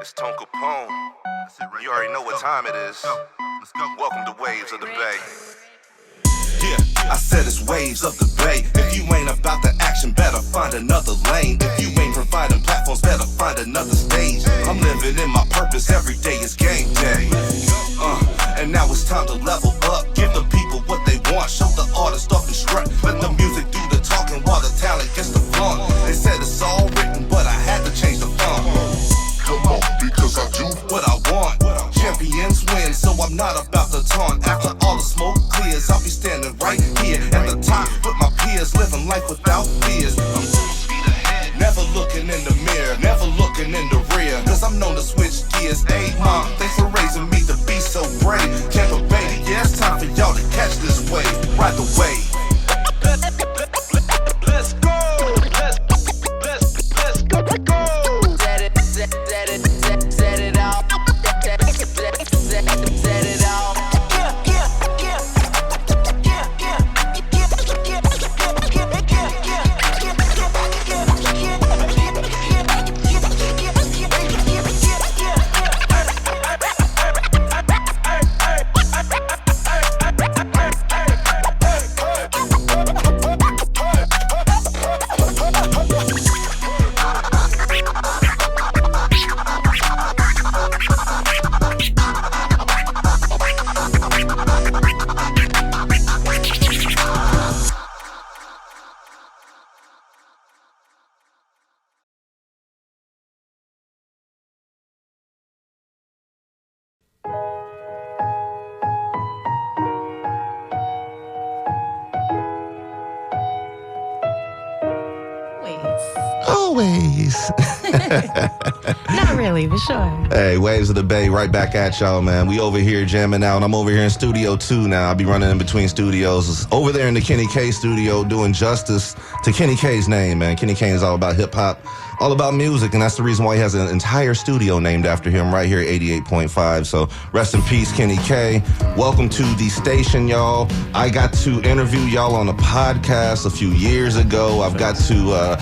It's Tone Capone. You already know what time it is. Welcome to Waves of the Bay. Yeah, I said it's Waves of the Bay. If you ain't about the action, better find another lane. If you ain't providing platforms, better find another stage. I'm living in my purpose, every day is game day. And now it's time to level up. Give the people what they want, show the artist off and strut. Let the music do the talking while the talent gets the flaunt. They said it's all written, but I had to change the font. Come on, because I do what I want. Champions win, so I'm not about to taunt. After all the smoke clears, I'll be standing right here at the top with my peers, living life without fears. I'm full speed ahead, never looking in the mirror, never looking in the rear, cause I'm known to switch gears. Hey mom, thanks for raising me to be so brave. Tampa Bay, yeah, it's time for y'all to catch this wave. Ride the wave. Let's go. Let's go. Set it off. Always. Not really, but sure. Hey, Waves of the Bay, right back at y'all, man. We over here jamming out. I'm over here in Studio 2 now. I'll be running in between studios. Over there in the Kenny K studio doing justice to Kenny K's name, man. Kenny K is all about hip-hop, all about music, and that's the reason why he has an entire studio named after him right here at 88.5. So rest in peace, Kenny K. Welcome to the station, y'all. I got to interview y'all on a podcast a few years ago. I've got to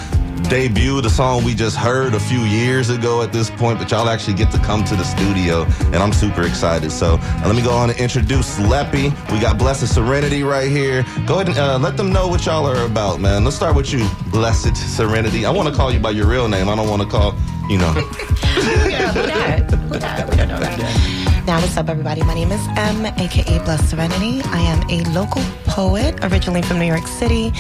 debut the song we just heard a few years ago at this point, but y'all actually get to come to the studio, and I'm super excited. So let me go on and introduce Leppi. We got Blessed Serenity right here. Go ahead and let them know what y'all are about, man. Let's start with you, Blessed Serenity. I want to call you by your real name. I don't want to call, you know. Who that? We don't know that. Now, what's up, everybody? My name is M, a.k.a. Blessed Serenity. I am a local poet, originally from New York City.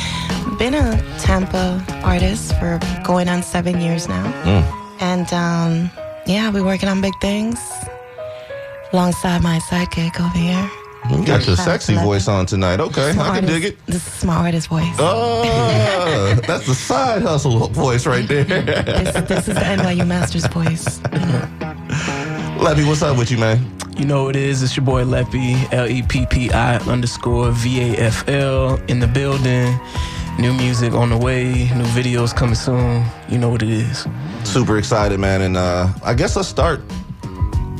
Been a Tampa artist for going on 7 years now. And, yeah, we're working on big things alongside my sidekick over here. You got your sexy voice on tonight. Okay, I can dig it. This is my artist voice. Oh, that's the side hustle voice right there. This is the NYU Masters voice. Leppi, what's up with you, man? You know what it is. It's your boy Leppi, LEPPI_VAFL in the building. New music on the way. New videos coming soon. You know what it is. Super excited, man. And I guess let's start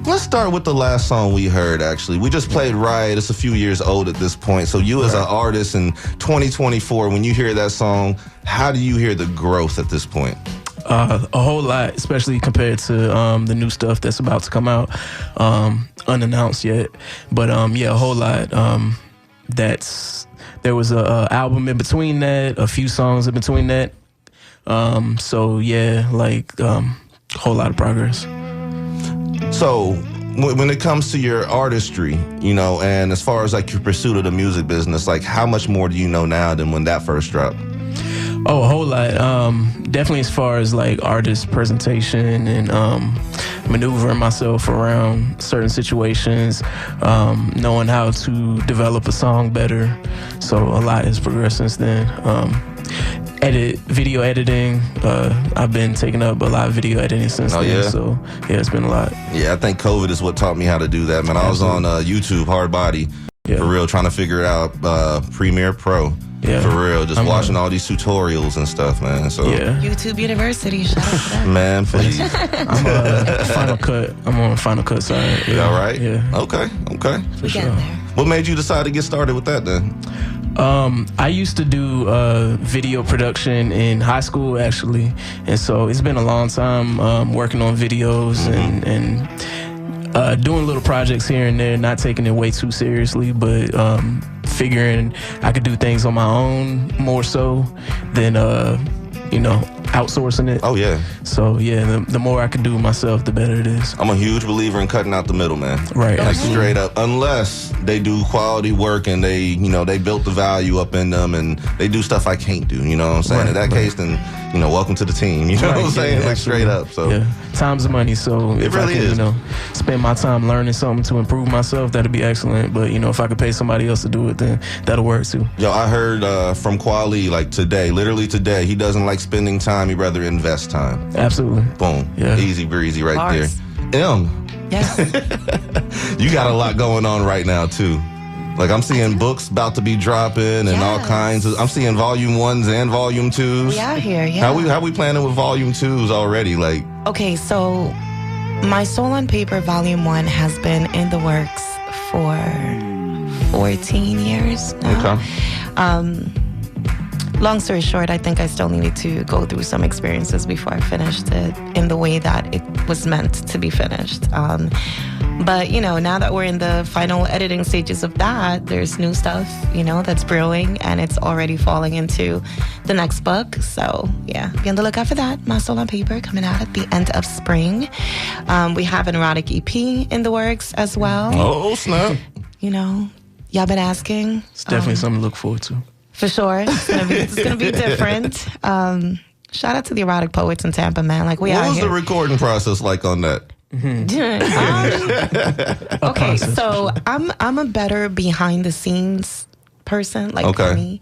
with the last song we heard, actually. We just played Riot. It's a few years old at this point. So you as an artist in 2024, when you hear that song, how do you hear the growth at this point? A whole lot, especially compared to the new stuff that's about to come out, unannounced yet. But yeah, a whole lot. There was a album in between that, a few songs in between that. So yeah, like whole lot of progress. So when it comes to your artistry, you know, and as far as like your pursuit of the music business, like how much more do you know now than when that first dropped? Oh, a whole lot. Definitely as far as like artist presentation and maneuvering myself around certain situations, knowing how to develop a song better. So a lot has progressed since then. Video editing. I've been taking up a lot of video editing since then. Yeah? So yeah, it's been a lot. Yeah, I think COVID is what taught me how to do that, man. I was on YouTube, hard body, for real, trying to figure it out. Premiere Pro. Yeah. For real, just watching all these tutorials and stuff, man. So yeah. YouTube University, shout out to that. Man, please. I'm Final Cut. I'm on Final Cut side. Yeah. All right? Yeah. Okay. We getting there. What made you decide to get started with that then? I used to do video production in high school, actually, and so it's been a long time working on videos and doing little projects here and there, not taking it way too seriously, but figuring I could do things on my own more so than outsourcing it. Oh yeah. So yeah, the more I can do myself, the better it is. I'm a huge believer in cutting out the middleman. Right. Like straight up, unless they do quality work and they built the value up in them and they do stuff I can't do. You know what I'm saying? Right, In that case, then welcome to the team. You know what I'm saying? Yeah, like straight up. So yeah, time's money. So it if really I can, is. Spend my time learning something to improve myself, that'd be excellent. But if I could pay somebody else to do it, then that'll work too. Yo, I heard from Kweli like today, literally today, he doesn't like spending time. He'd rather invest time. Absolutely. Boom. Yeah. Easy breezy right Bars. there. Yes. You got a lot going on right now too. Like I'm seeing books about to be dropping and all Yes. kinds of. I'm seeing volume 1s and volume 2s. We out here, yeah. How we planning with volume 2s already? Like Okay, so my Soul on Paper Volume 1 has been in the works for 14 years now. okay. Long story short, I think I still needed to go through some experiences before I finished it in the way that it was meant to be finished. But, now that we're in the final editing stages of that, there's new stuff, that's brewing, and it's already falling into the next book. So, yeah, be on the lookout for that. My Soul on Paper coming out at the end of spring. We have an erotic EP in the works as well. Oh snap! Y'all been asking. It's definitely something to look forward to. For sure. It's gonna be different. Shout out to the erotic poets in Tampa, man. Like, we What out was here. the recording process like on that? Okay, so I'm a better behind the scenes person, like Okay. for me.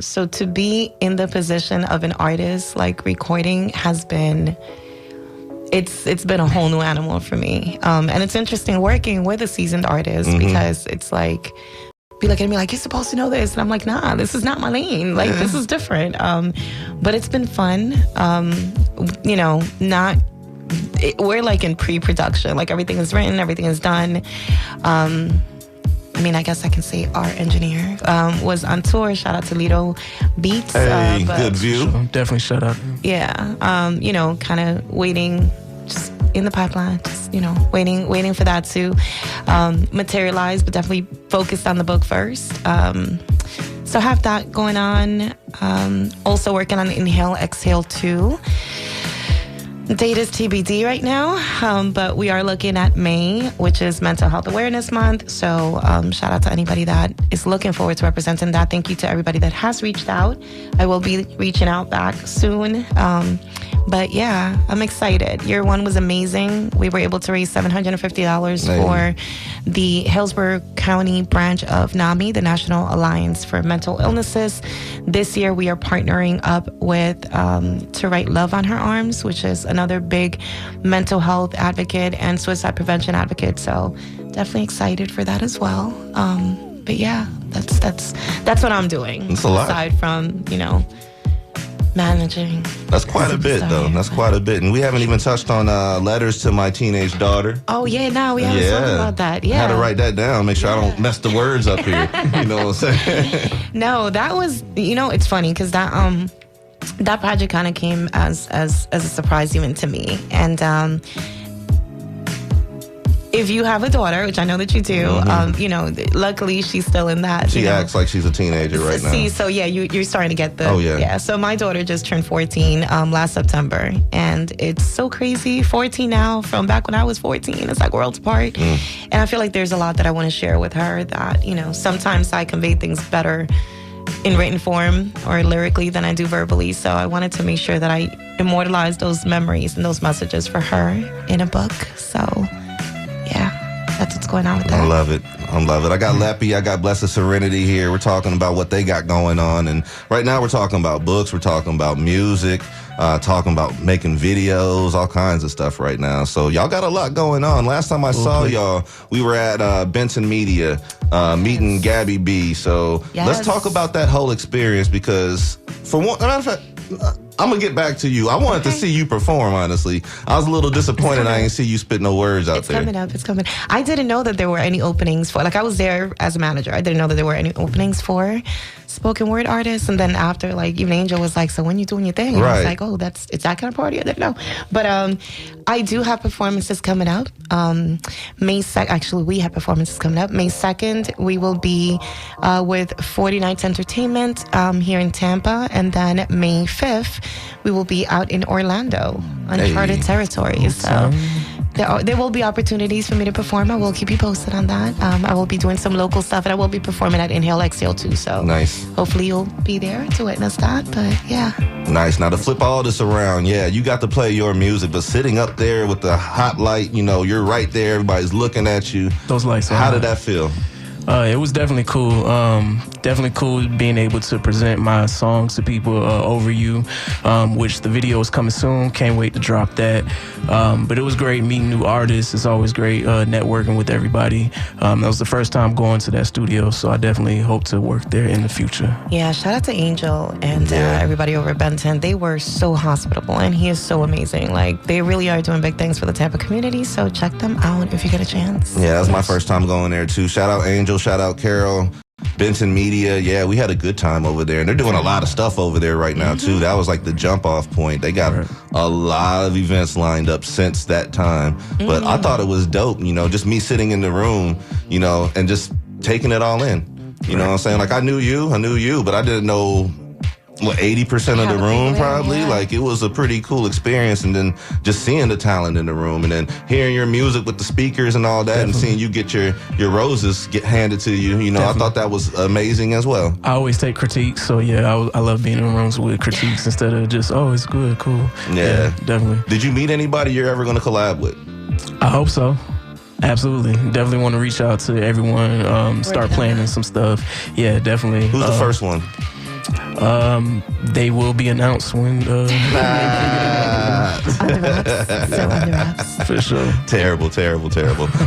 So to be in the position of an artist, like recording, has been it's been a whole new animal for me. And it's interesting working with a seasoned artist because it's like, be looking at me like, you're supposed to know this. And I'm like, nah, this is not my lane. Like, this is different. But it's been fun. We're like in pre-production. Like, everything is written, everything is done. I guess I can say our engineer was on tour. Shout out to Lido Beats. Hey, but good view. So definitely shout out. yeah, kind of waiting, just in the pipeline, just, waiting for that to materialize, but definitely focused on the book first. So have that going on. Also working on Inhale, Exhale 2. The date is TBD right now, but we are looking at May, which is Mental Health Awareness Month. So shout out to anybody that is looking forward to representing that. Thank you to everybody that has reached out. I will be reaching out back soon. But yeah, I'm excited. Year 1 was amazing. We were able to raise $750 for the Hillsborough County branch of NAMI, the National Alliance for Mental Illnesses. This year, we are partnering up with To Write Love on Her Arms, which is another big mental health advocate and suicide prevention advocate. So definitely excited for that as well. But yeah, that's what I'm doing. It's a lot. Aside from, managing. That's quite a bit, though. That's quite a bit. And we haven't even touched on letters to my teenage daughter. Oh, yeah, no, we haven't talked about that. Yeah. I had to write that down, make sure I don't mess the words up here. You know what I'm saying? No, that was, it's funny because that project kind of came as a surprise even to me. And if you have a daughter, which I know that you do, luckily she's still in that. She acts like she's a teenager right now. See, so yeah, you're starting to get the. Oh, yeah. Yeah, so my daughter just turned 14 last September, and it's so crazy. 14 now from back when I was 14. It's like worlds apart. And I feel like there's a lot that I want to share with her that, sometimes I convey things better in written form or lyrically than I do verbally. So I wanted to make sure that I immortalize those memories and those messages for her in a book. So yeah, that's what's going on with that. I love it. I got Leppi, I got Blessed Serenity here. We're talking about what they got going on. And right now we're talking about books. We're talking about music, talking about making videos, all kinds of stuff right now. So y'all got a lot going on. Last time I saw y'all, we were at Benson Media, meeting Gabby B. So let's talk about that whole experience because for one, matter of fact, I'm gonna get back to you. I wanted to see you perform. Honestly, I was a little disappointed I ain't see you spit no words out there. It's coming. I didn't know that there were any openings for. Like, I was there as a manager. I didn't know that there were any openings for spoken word artists. And then after, like, even Angel was like, "So when you doing your thing?" And I was like, "Oh, it's that kind of party." I didn't know, but I do have performances coming up. May 2nd. Actually, we have performances coming up. May 2nd, we will be with 40 Nights Entertainment here in Tampa, and then May 5th, we will be out in Orlando, uncharted territories. So there will be opportunities for me to perform. I will keep you posted on that. I will be doing some local stuff, and I will be performing at Inhale Exhale too. So nice. Hopefully you'll be there to witness that. But yeah. Nice. Now to flip all this around, yeah, you got to play your music, but sitting up there with the hot light, you know, you're right there. Everybody's looking at you. Those lights. How did that feel? It was definitely cool. Definitely cool being able to present my songs to people over you, which the video is coming soon. Can't wait to drop that. But it was great meeting new artists. It's always great networking with everybody. That was the first time going to that studio, so I definitely hope to work there in the future. Yeah, shout out to Angel and everybody over at Benton. They were so hospitable, and he is so amazing. Like, they really are doing big things for the Tampa community, so check them out if you get a chance. Yeah, that was my first time going there too. Shout out Angel, shout out Carol. Benton Media, yeah, we had a good time over there. And they're doing a lot of stuff over there right now, too. That was like the jump-off point. They got a lot of events lined up since that time. But I thought it was dope, you know, just me sitting in the room, you know, and just taking it all in. You know what I'm saying? Like, I knew you, but I didn't know, 80% of the room probably? Yeah. Like, it was a pretty cool experience. And then just seeing the talent in the room and then hearing your music with the speakers and all that and seeing you get your roses get handed to you, you know, I thought that was amazing as well. I always take critiques, so yeah, I love being in rooms with critiques instead of just, oh, it's good, cool. Yeah, definitely. Did you meet anybody you're ever going to collab with? I hope so. Absolutely. Definitely want to reach out to everyone, start planning some stuff. Yeah, definitely. Who's the first one? They will be announced when under wraps. For sure. Terrible. All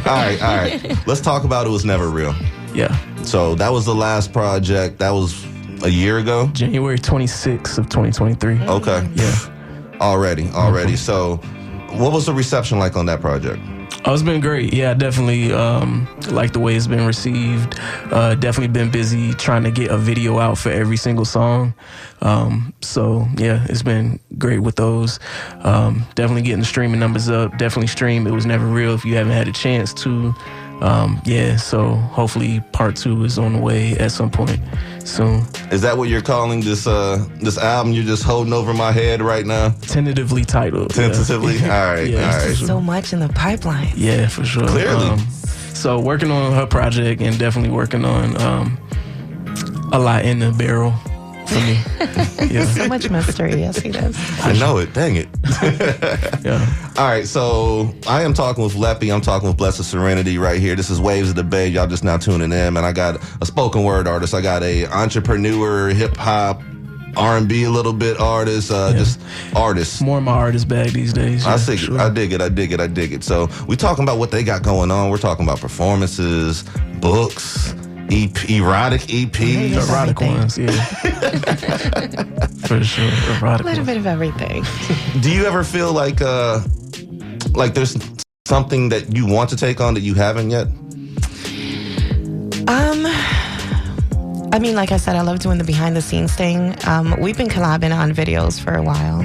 right. Let's talk about It Was Never Real. Yeah. So that was the last project. That was a year ago? January 26th of 2023. Okay. Yeah. Already. So what was the reception like on that project? Oh, it's been great. Yeah, definitely like the way it's been received. Definitely been busy trying to get a video out for every single song. So, yeah, it's been great with those. Definitely getting the streaming numbers up. Definitely stream It Was Never Real if you haven't had a chance to. So hopefully part 2 is on the way at some point soon. Is that what you're calling this album you're just holding over my head right now? Tentatively titled. Tentatively? Yeah. All right. There's so much in the pipeline. Yeah, for sure. Clearly. So working on her project and definitely working on a lot in the barrel for me. Yeah. So much mystery. Yes, he does. I know it. Dang it. Yeah. All right. So I am talking with Leppi. I'm talking with Blessed Serenity right here. This is Waves of the Bay. Y'all just now tuning in. And I got a spoken word artist. I got a entrepreneur, hip hop, R&B a little bit artist, just artists. More in my artist bag these days. Yeah, I dig it. So we talking about what they got going on. We're talking about performances, books, erotic EPs. Erotic ones, yeah. For sure. Erotic a little bit of everything. Do you ever feel like there's something that you want to take on that you haven't yet? I mean, like I said, I love doing the behind the scenes thing. We've been collabing on videos for a while.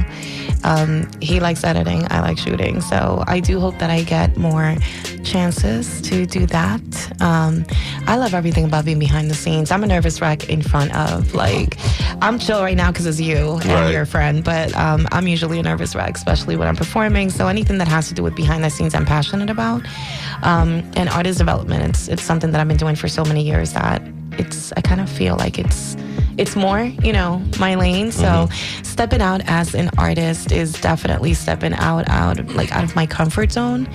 He likes editing, I like shooting. So I do hope that I get more chances to do that. I love everything about being behind the scenes. I'm a nervous wreck in front of, I'm chill right now because it's you and your friend, but I'm usually a nervous wreck, especially when I'm performing. So anything that has to do with behind the scenes, I'm passionate about. And artist development, it's something that I've been doing for so many years that I kind of feel like it's more, my lane. So stepping out as an artist is definitely stepping out of my comfort zone.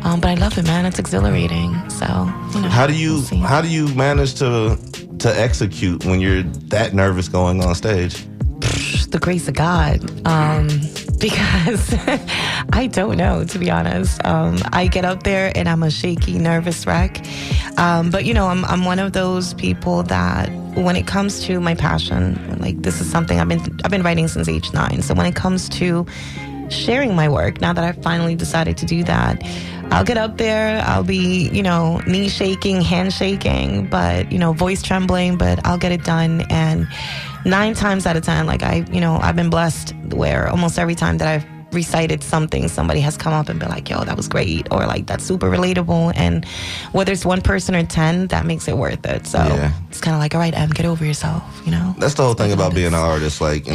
But I love it, man. It's exhilarating. So, how do you manage to execute when you're that nervous going on stage? The grace of God. Because I don't know, to be honest. I get up there and I'm a shaky, nervous wreck. But I'm one of those people that when it comes to my passion, like this is something I've been writing since age 9. So when it comes to sharing my work, now that I've finally decided to do that, I'll get up there, I'll be, knee shaking, hand shaking, but, voice trembling, but I'll get it done. And 9 times out of 10, like I've been blessed where almost every time that I've recited something, somebody has come up and been like, yo, that was great, or like, that's super relatable. And whether it's one person or 10, that makes it worth it. So it's kind of like, all right, Em, get over yourself, That's the whole thing about being an artist. Like,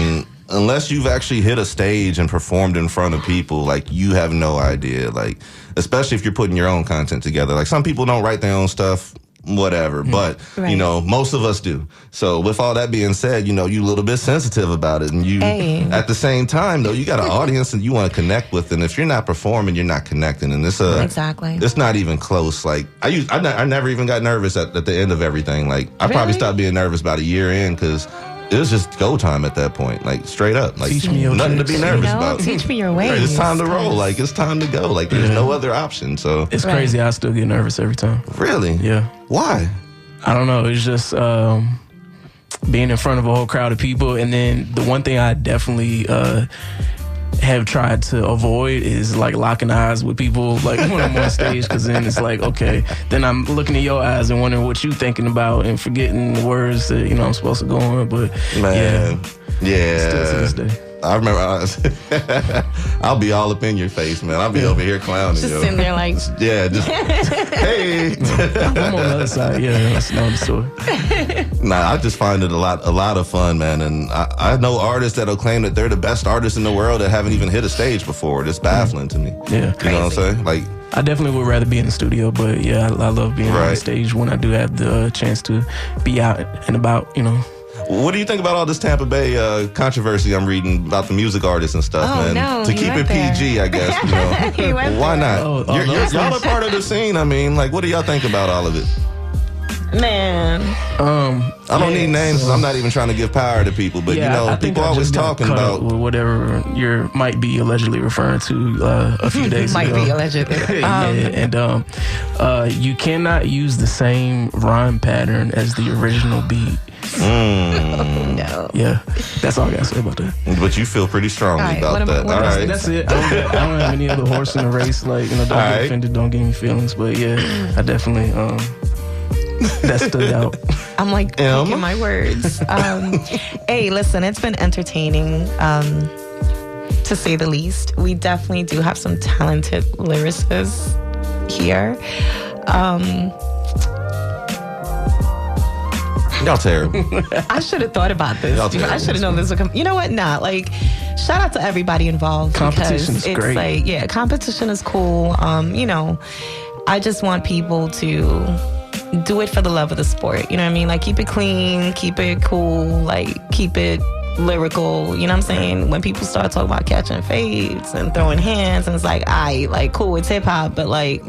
unless you've actually hit a stage and performed in front of people, like, you have no idea. Like, especially if you're putting your own content together. Like, some people don't write their own stuff, whatever, but most of us do. So with all that being said, you're a little bit sensitive about it, and at the same time though, you got an audience that you want to connect with, and if you're not performing, you're not connecting, and it's it's not even close. Like I never even got nervous at the end of everything. Like I probably stopped being nervous about a year in, because it was just go time at that point, like straight up. Like nothing to be nervous about. Teach me your ways. Right, it's time to roll. Like it's time to go. Like there's no other option. So it's crazy. I still get nervous every time. Really? Yeah. Why? I don't know. It's just being in front of a whole crowd of people, and then the one thing I definitely have tried to avoid is like locking eyes with people like when I'm on stage, because then it's like, okay, then I'm looking at your eyes and wondering what you thinking about and forgetting the words that I'm supposed to go on. But man, still to this day. I remember I'll be all up in your face, man. I'll be over here clowning. Just sitting there like, hey. I'm on the other side. Yeah, that's another story. Nah, I just find it a lot of fun, man. And I know artists that'll claim that they're the best artists in the world that haven't even hit a stage before. It's baffling to me. Yeah, you know what I'm saying? Like, I definitely would rather be in the studio, but yeah, I love being on the stage when I do have the chance to be out and about. What do you think about all this Tampa Bay controversy I'm reading about the music artists and stuff, man? No, to keep it PG, I guess. Why not? Y'all are part of the scene. I mean, like, what do y'all think about all of it? Man. I don't need names, because I'm not even trying to give power to people, but people always talking about whatever you might be allegedly referring to a few days ago. Might be allegedly. And you cannot use the same rhyme pattern as the original beat. No. Yeah, that's all I gotta say about that. But you feel pretty strongly about that. All right, that's it. I don't have any other horse in the race. Like, don't get offended, don't give me feelings. But yeah, I definitely that stood out. I'm like picking my words. Hey, listen, it's been entertaining, to say the least. We definitely do have some talented lyricists here. Y'all terrible. I should have thought about this. I should have known this would come. You know what? Nah, like, shout out to everybody involved. Competition is great. Like, competition is cool. I just want people to do it for the love of the sport. You know what I mean? Like, keep it clean, keep it cool, like, keep it lyrical. You know what I'm saying? When people start talking about catching fades and throwing hands, and it's like, cool, it's hip hop, but like,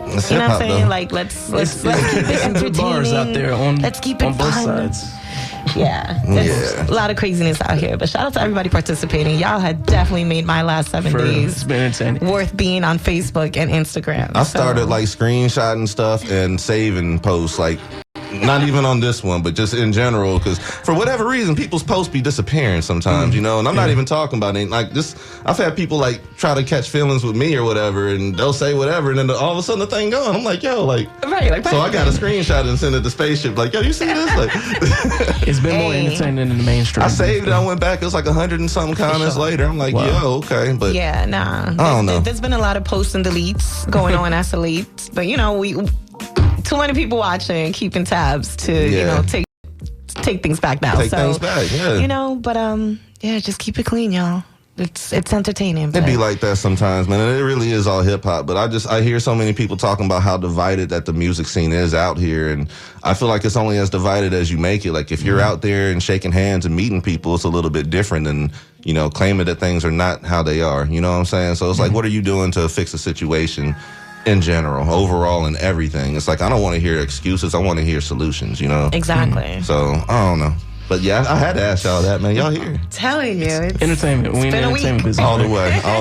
it's you know what I'm saying? Though. Like, let's keep it entertaining. Bars out there let's keep it on both fun. sides. Yeah, there's a lot of craziness out here, but shout out to everybody participating. Y'all had definitely made my last 7 days worth being on Facebook and Instagram. I started like screenshotting stuff and saving posts, like, not even on this one, but just in general, because for whatever reason, people's posts be disappearing sometimes, and I'm not even talking about anything like this. I've had people like try to catch feelings with me or whatever, and they'll say whatever, and then all of a sudden the thing gone. I'm like, yo, like, so I got a screenshot and sent it to Spaceship, like, yo, you see this? Like, it's been more entertaining than the mainstream. I saved it, I went back, it was like 100 and something comments later. I'm like, yo, okay, but I don't know. There's been a lot of posts and deletes going on as a late, but we too many people watching, keeping tabs to take things back now. Take things back, but just keep it clean, y'all. It's entertaining. It'd be like that sometimes, man. And it really is all hip hop. But I hear so many people talking about how divided that the music scene is out here, and I feel like it's only as divided as you make it. Like, if you're out there and shaking hands and meeting people, it's a little bit different than claiming that things are not how they are. You know what I'm saying? So it's like, what are you doing to fix a situation? In general, overall, and everything. It's like, I don't want to hear excuses. I want to hear solutions, Exactly. So, I don't know. But yeah, I had to ask y'all that, man. Y'all here. Telling you. It's entertainment. We in entertainment business. All the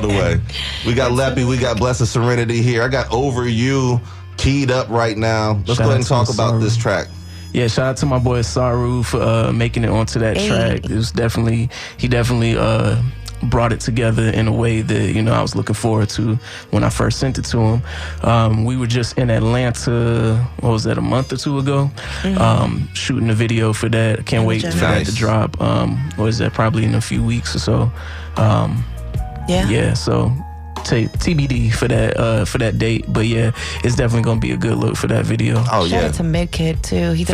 way. We got Leppi. We got Blessed Serenity here. I got Over You keyed up right now. Let's go ahead and talk about this track. Yeah, shout out to my boy Saru for making it onto that track. It was definitely, he definitely brought it together in a way that, you know, I was looking forward to when I first sent it to him. We were just in Atlanta, what was that, a month or two ago, shooting a video for that. I can't wait for that to drop. What is that, probably in a few weeks or so. Yeah, so TBD for that date, but yeah, it's definitely gonna be a good look for that video. Oh yeah, shout out to Midkid too. He's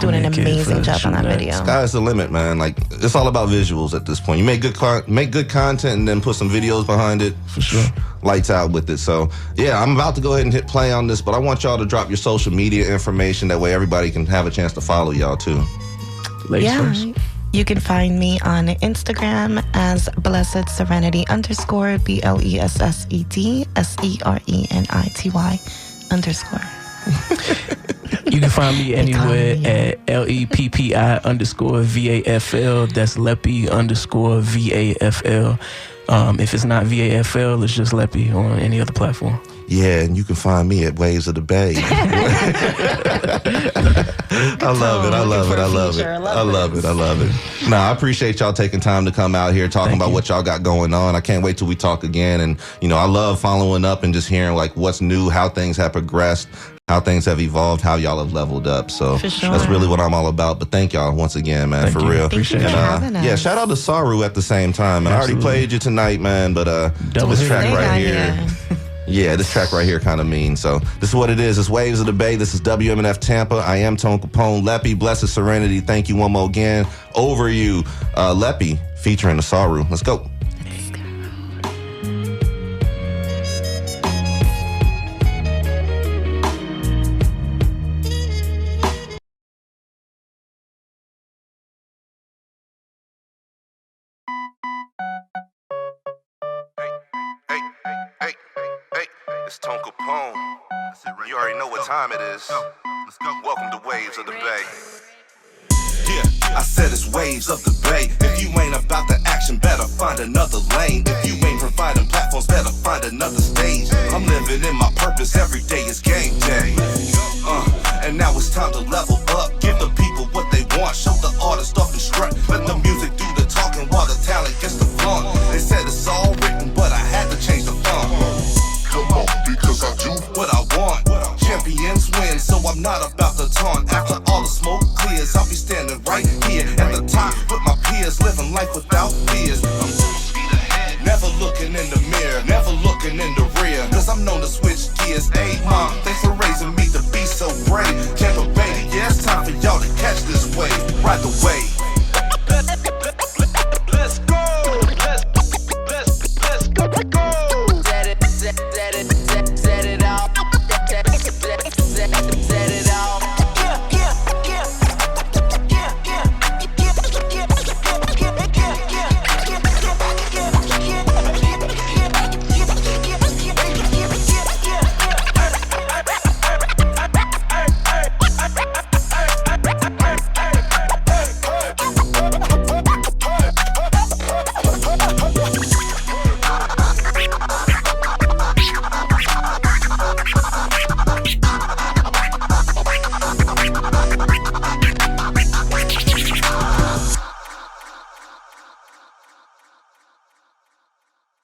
doing an amazing job on that video. Sky's the limit, man. Like, it's all about visuals at this point. You make good content and then put some videos behind it. For sure, lights out with it. So yeah, I'm about to go ahead and hit play on this, but I want y'all to drop your social media information. That way everybody can have a chance to follow y'all too. Ladies first. You can find me on Instagram as Blessed Serenity _ BLESSED SERENITY_ You can find me anywhere at LEPPI _VAFL. That's Leppi _VAFL. If it's not VAFL, it's just Leppi on any other platform. Yeah, and you can find me at Waves of the Bay. I love it. I love it. Nah, I appreciate y'all taking time to come out here talking about what y'all got going on. I can't wait till we talk again. And, you know, I love following up and just hearing like what's new, how things have progressed, how things have evolved, how y'all have leveled up. So that's really what I'm all about. But thank y'all once again, man, for real. Appreciate it. Yeah, shout out to Saru at the same time. And I already played you tonight, man, but this track right here. Yeah, this track right here kind of means. So this is what it is. It's Waves of the Bay. This is WMNF Tampa. I am Tone Capone. Leppi, Blessed Serenity. Thank you one more again. Over You. Leppi featuring the Saru. Let's go. It's Tone Capone. You already know what time it is. Let's go. Welcome to Waves of the Bay. Yeah, I said it's Waves of the Bay. If you ain't about the action, better find another lane. If you ain't providing platforms, better find another stage. I'm living in my purpose, every day is game day. And now it's time to level up. Give the people what they want, show the artist off and strut. Let the music do the talking while the talent gets the fun. They said it's all written, but I had to change the fun. Come on, because I do what I want. Champions win, so I'm not about to taunt. After all the smoke clears, I'll be standing right here at the top with my peers, living life without fears. I'm full speed ahead, never looking in the mirror, never looking in the rear, cause I'm known to switch gears. Hey mom, thanks for raising me to be so brave. Tampa Bay, yeah, it's time for y'all to